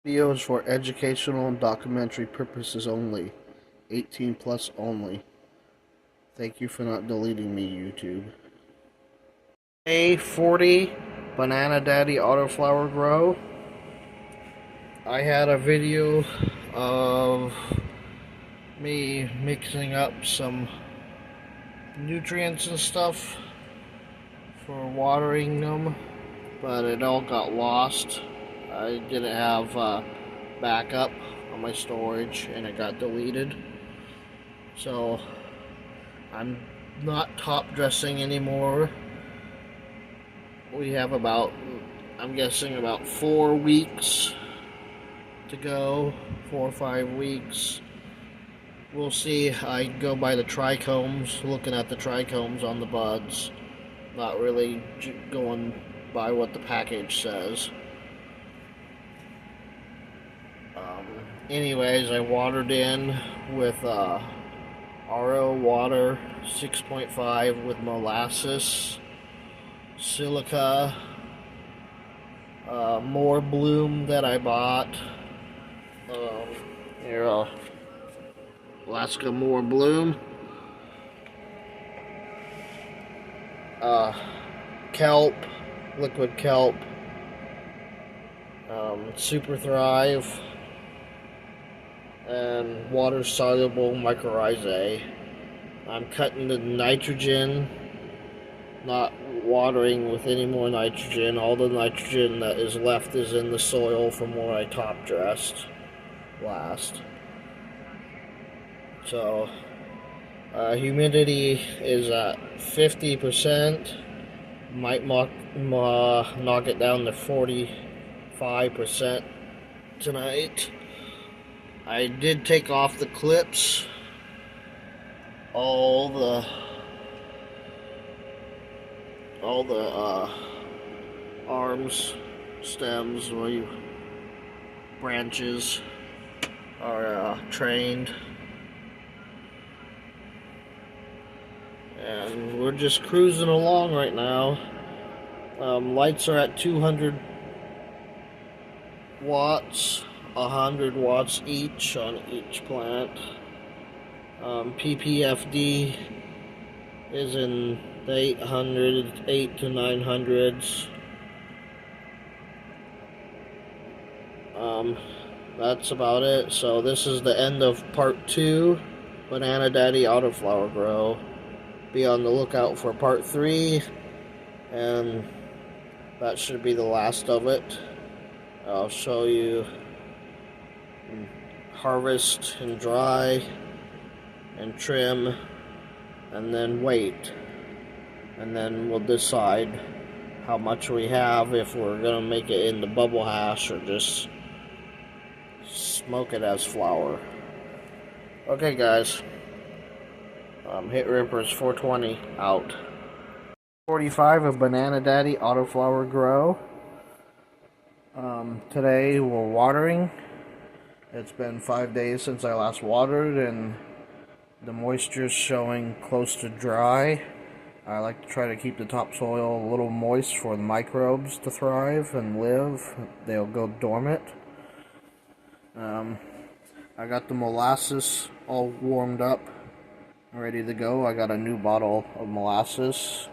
Videos for educational and documentary purposes only. 18 plus only. Thank you for not deleting me, YouTube. A40 Banana Daddy Autoflower Grow. I had a video of me mixing up some nutrients and stuff for watering them, but it all got lost. I didn't have backup on my storage and it got deleted. So I'm not top dressing anymore. We have about, I'm guessing, about 4 weeks to go, 4 or 5 weeks. We'll see. I go by the trichomes, looking at the trichomes on the buds, not really going by what the package says. Anyways, I watered in with RO water 6.5 with molasses, silica, more bloom that I bought. Here, Alaska more bloom. Kelp, liquid kelp, super thrive, and water soluble mycorrhizae. I'm cutting the nitrogen, not watering with any more nitrogen. All the nitrogen that is left is in the soil from where I top dressed last. So humidity is at 50%. Might knock it down to 45% tonight. I did take off the clips, all the arms, stems, branches are trained, and we're just cruising along right now. Lights are at 200 watts, 100 watts each on each plant. PPFD is in the 8 to 900s. That's about it. So this is the end of part 2, Banana Daddy Autoflower Grow. Be on the lookout for part 3, and that should be the last of it. I'll show you harvest and dry and trim and then wait, and then we'll decide how much we have, if we're gonna make it into bubble hash or just smoke it as flour. Okay guys, Hit Rippers 420 out. 45 of Banana Daddy Autoflower Grow. Today we're watering. It's been 5 days since I last watered, and the moisture is showing close to dry. I like to try to keep the topsoil a little moist for the microbes to thrive and live. They'll go dormant. I got the molasses all warmed up, ready to go. I got a new bottle of molasses.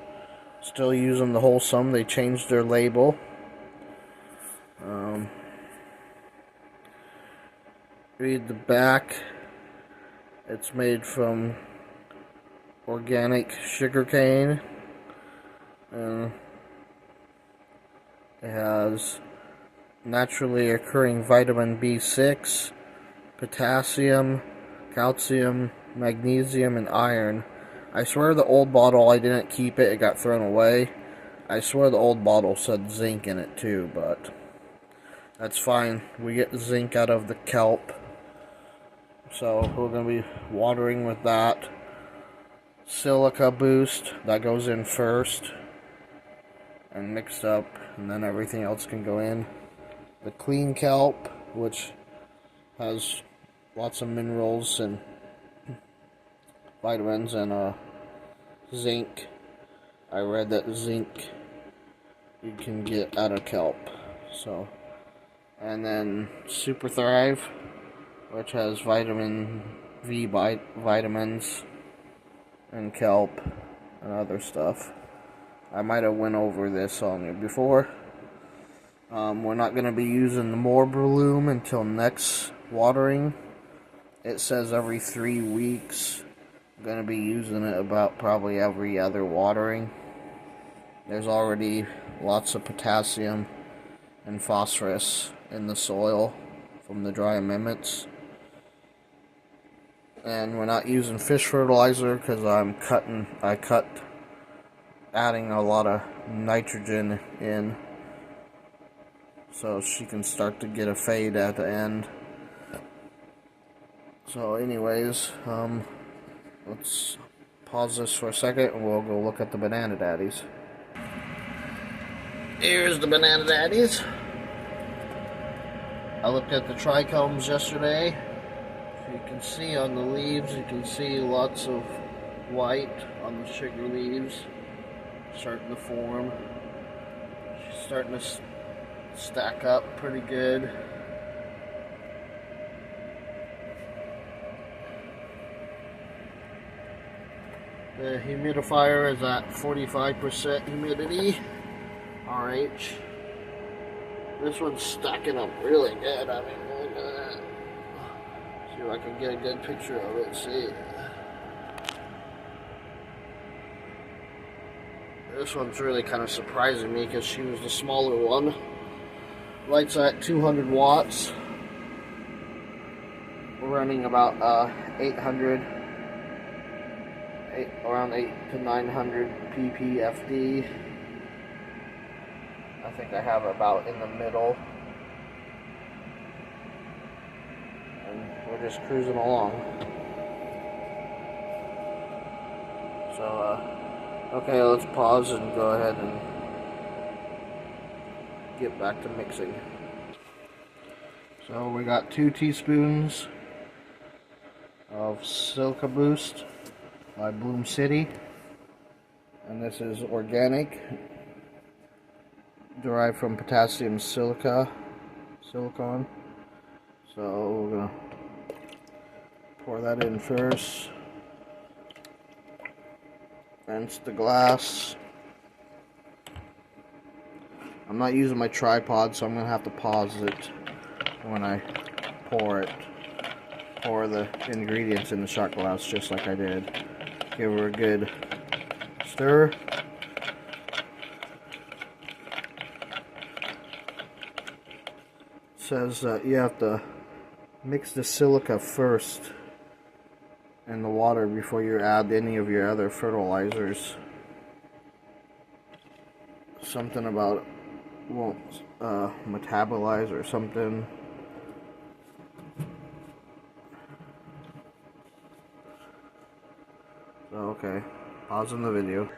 Still using the wholesome. They changed their label. Read the back. It's made from organic sugarcane. It has naturally occurring vitamin B6, potassium, calcium, magnesium, and iron. I swear the old bottle, I didn't keep it, it got thrown away. I swear the old bottle said zinc in it too, but that's fine. We get zinc out of the kelp, so we're going to be watering with that. Silica boost, that goes in first and mixed up, and then everything else can go in. The clean kelp, which has lots of minerals and vitamins and zinc. I read that zinc you can get out of kelp. So And then Super Thrive, which has vitamin V vitamins and kelp and other stuff. I might have went over this on you before. We're not going to be using the more bloom until next watering. It says every 3 weeks. I'm going to be using it about probably every other watering. There's already lots of potassium and phosphorus in the soil from the dry amendments. And we're not using fish fertilizer because I cut adding a lot of nitrogen in so she can start to get a fade at the end. So anyways, let's pause this for a second and we'll go look at the banana daddies. Here's the banana daddies. I looked at the trichomes yesterday. You can see on the leaves, you can see lots of white on the sugar leaves starting to form. She's starting to stack up pretty good. The humidifier is at 45% humidity, RH. This one's stacking up really good. I mean, look at that. See if I can get a good picture of it. See, this one's really kind of surprising me because she was the smaller one. Lights at 200 watts. We're running about 800, around 8 to 900 ppfd. I think I have about in the middle. And we're just cruising along. So, okay, let's pause and go ahead and get back to mixing. So we got 2 teaspoons of Silica Boost by Bloom City, and this is organic, derived from potassium silicon. So we're gonna pour that in first. Rinse the glass. I'm not using my tripod, so I'm gonna have to pause it when I pour it. Pour the ingredients in the shot glass just like I did. Give her a good stir. It says that you have to mix the silica first in the water before you add any of your other fertilizers. Something about it won't metabolize or something. Okay, pausing the video.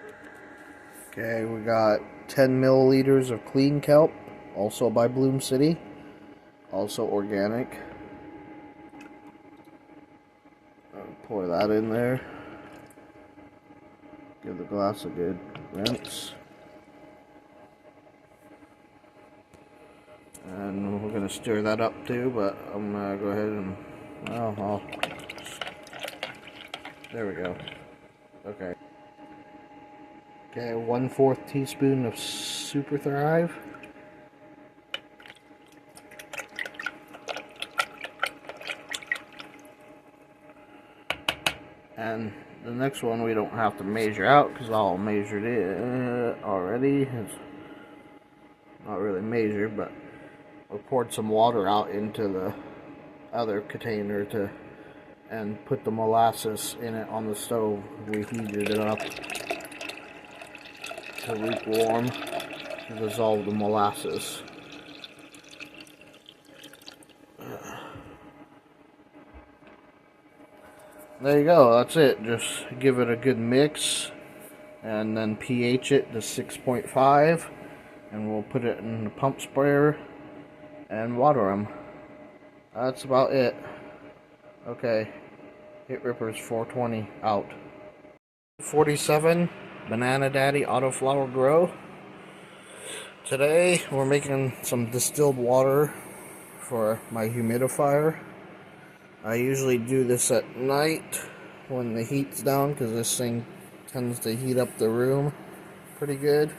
Okay, we got 10 milliliters of clean kelp, also by Bloom City, also organic. Pour that in there. Give the glass a good rinse. And we're going to stir that up too, but I'm going to go ahead and, well, there we go. Okay. Okay, 1/4 teaspoon of Super Thrive. And the next one we don't have to measure out because I all measured it already. It's not really measured, but I poured some water out into the other container and put the molasses in it on the stove. We heated it up to lukewarm to dissolve the molasses. There you go, that's it. Just give it a good mix and then pH it to 6.5, and we'll put it in the pump sprayer and water them. That's about it. Okay, Hit Rippers 420 out. 47 Banana Daddy Autoflower Grow. Today we're making some distilled water for my humidifier. I usually do this at night when the heat's down, because this thing tends to heat up the room pretty good.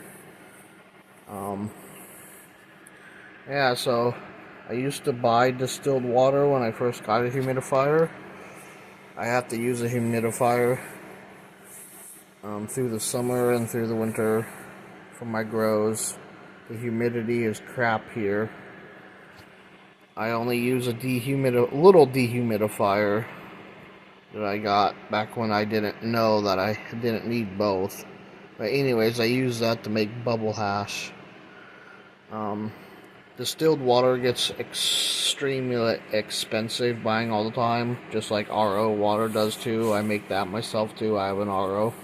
Yeah, so I used to buy distilled water when I first got a humidifier. I have to use a humidifier through the summer and through the winter for my grows. The humidity is crap here. I only use a little dehumidifier that I got back when I didn't know that I didn't need both. But anyways, I use that to make bubble hash. Distilled water gets extremely expensive buying all the time, just like RO water does too. I make that myself too. I have an RO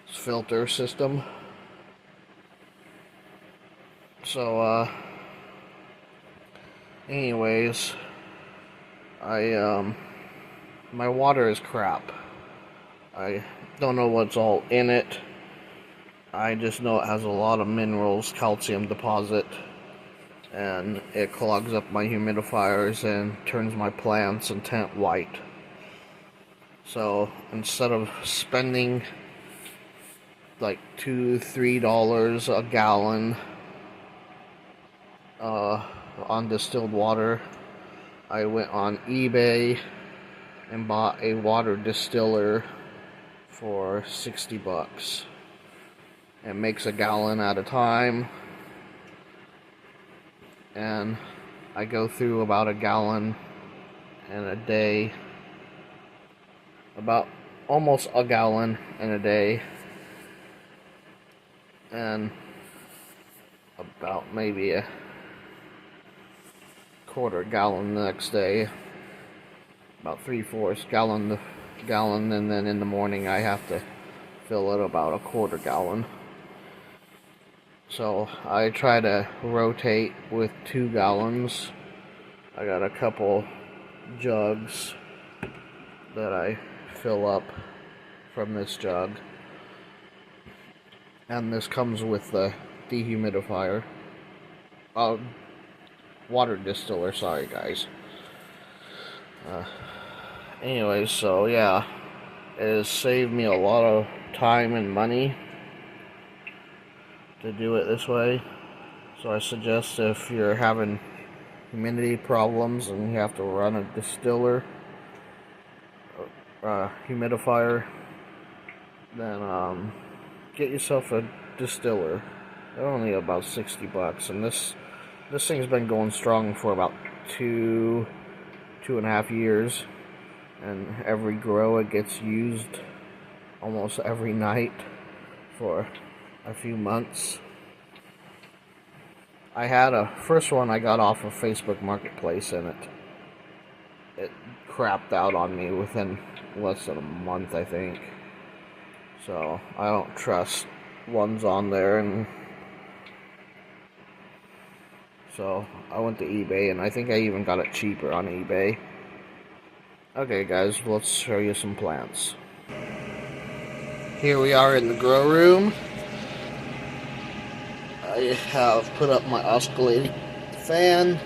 filter system. So, anyways, my water is crap. I don't know what's all in it. I just know it has a lot of minerals, calcium deposit, and it clogs up my humidifiers and turns my plants and tent white. So instead of spending like $2-3 a gallon on distilled water, I went on eBay and bought a water distiller for $60. It makes a gallon at a time, and I go through about a gallon in a day, about almost a gallon in a day, and about maybe a quarter gallon the next day, about 3/4 gallon, and then in the morning I have to fill it about a quarter gallon. So I try to rotate with 2 gallons. I got a couple jugs that I fill up from this jug, and this comes with the dehumidifier, water distiller, sorry guys. Anyways, so yeah, it has saved me a lot of time and money to do it this way. So I suggest, if you're having humidity problems and you have to run a distiller, humidifier, then get yourself a distiller. They're only about $60, and this thing's been going strong for about 2.5 years, and every grow it gets used almost every night for a few months. I had a first one I got off of Facebook Marketplace, and it crapped out on me within less than a month, I think. So I don't trust ones on there, and so I went to eBay, and I think I even got it cheaper on eBay. Okay guys, let's show you some plants. Here we are in the grow room. I have put up my oscillating fan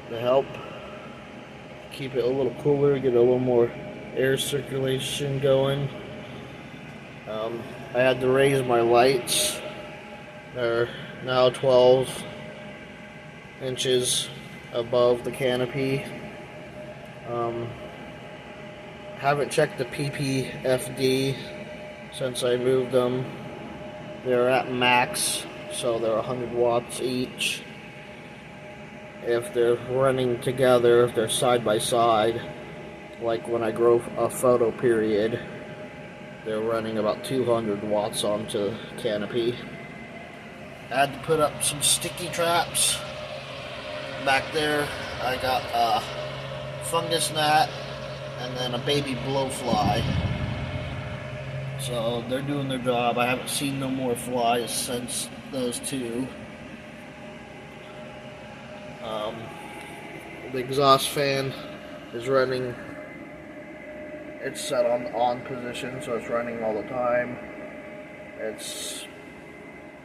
to help keep it a little cooler, get a little more air circulation going. I had to raise my lights. They're now 12 inches above the canopy. Haven't checked the PPFD since I moved them. They're at max, so they're 100 watts each. If they're running together, if they're side by side, like when I grow a photo period, they're running about 200 watts onto the canopy. I had to put up some sticky traps back there. I got a fungus gnat and then a baby blowfly. So they're doing their job. I haven't seen no more flies since those two. The exhaust fan is running. It's set on position, so it's running all the time. Its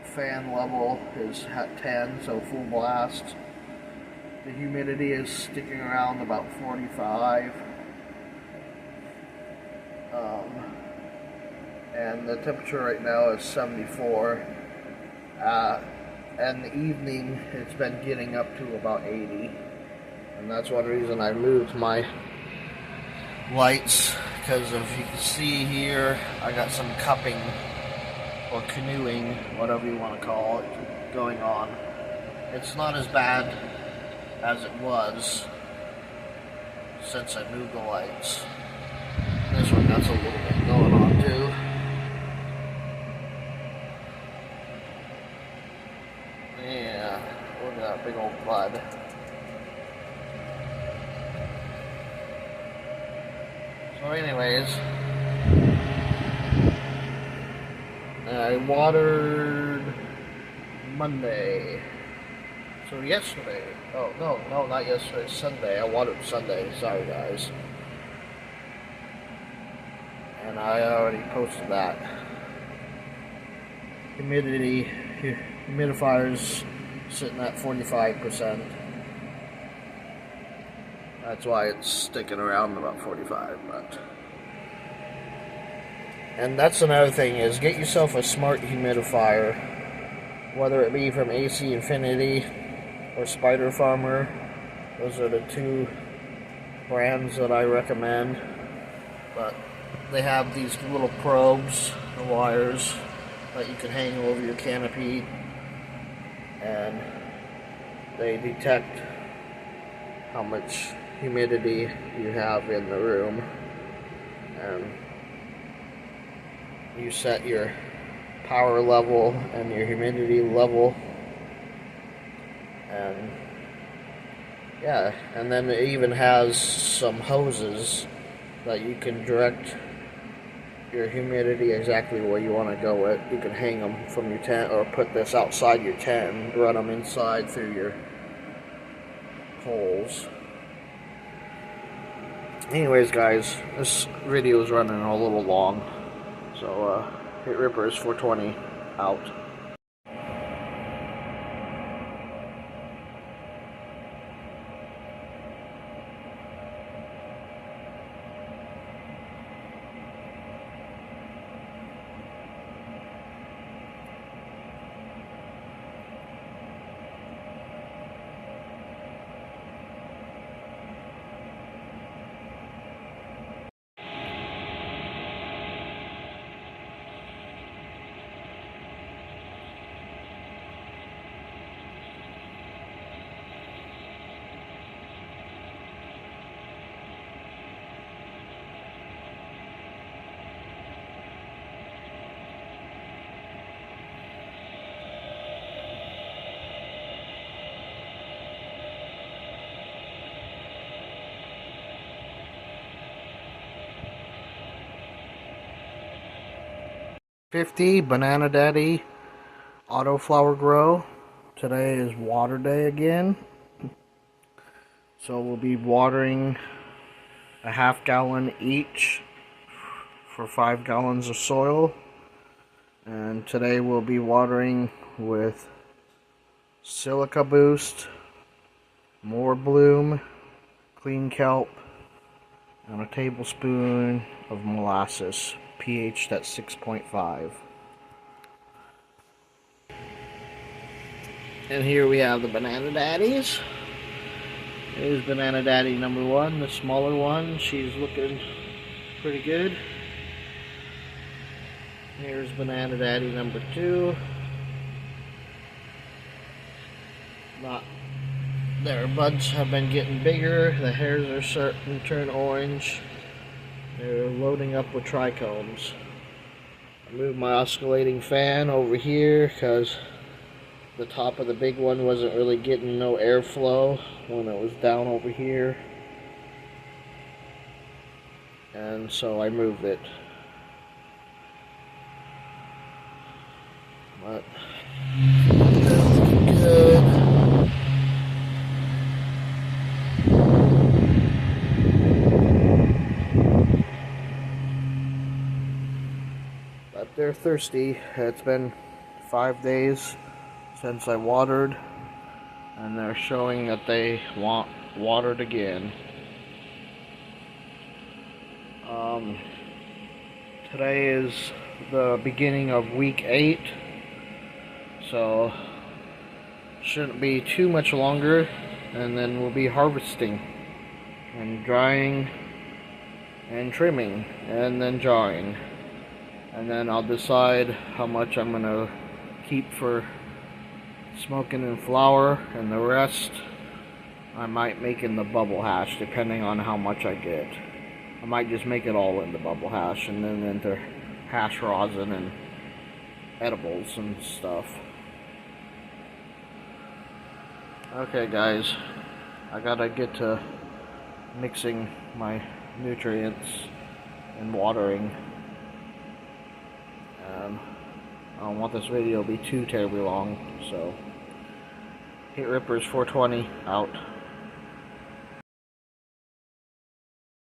fan level is at 10, so full blast. The humidity is sticking around about 45. And the temperature right now is 74. And the evening it's been getting up to about 80. And that's one reason I moved my lights, because if you can see here, I got some cupping or canoeing, whatever you want to call it, going on. It's not as bad as it was since I moved the lights. This one got a little bit going on too. Yeah, look at that big old bud. So anyways, I watered Monday. So yesterday, oh no, not yesterday, Sunday. I watered Sunday, sorry guys. And I already posted that. Humidifier's sitting at 45%. That's why it's sticking around about 45, but. And that's another thing, is get yourself a smart humidifier, whether it be from AC Infinity or Spider Farmer. Those are the two brands that I recommend. But they have these little probes, the wires, that you can hang over your canopy, and they detect how much humidity you have in the room, and you set your power level and your humidity level, and yeah, and then it even has some hoses that you can direct your humidity exactly where you want to go with. You can hang them from your tent, or put this outside your tent and run them inside through your holes. Anyways guys, this video is running a little long, so Hit Rippers 420 out. $50 Banana Daddy autoflower grow. Today is water day again, so we'll be watering a ½ gallon each for 5 gallons of soil. And today we'll be watering with Silica Boost, More Bloom, Clean Kelp, and a tablespoon of molasses, pH at 6.5. And here we have the Banana Daddies. Here's Banana Daddy number 1, the smaller one. She's looking pretty good. Here's Banana Daddy number 2. Their buds have been getting bigger. The hairs are starting to turn orange. They're loading up with trichomes. I moved my oscillating fan over here because the top of the big one wasn't really getting no airflow when it was down over here. And so I moved it. But good. But they're thirsty. It's been 5 days since I watered, and they're showing that they want watered again. Today is the beginning of week 8, so shouldn't be too much longer, and then we'll be harvesting and drying and trimming and then drying, and then I'll decide how much I'm gonna keep for smoking in flour, and the rest I might make in the bubble hash depending on how much I get. I might just make it all in the bubble hash and then into hash rosin and edibles and stuff. Okay guys, I gotta get to mixing my nutrients and watering. I don't want this video to be too terribly long, so Heat Rippers 420 out.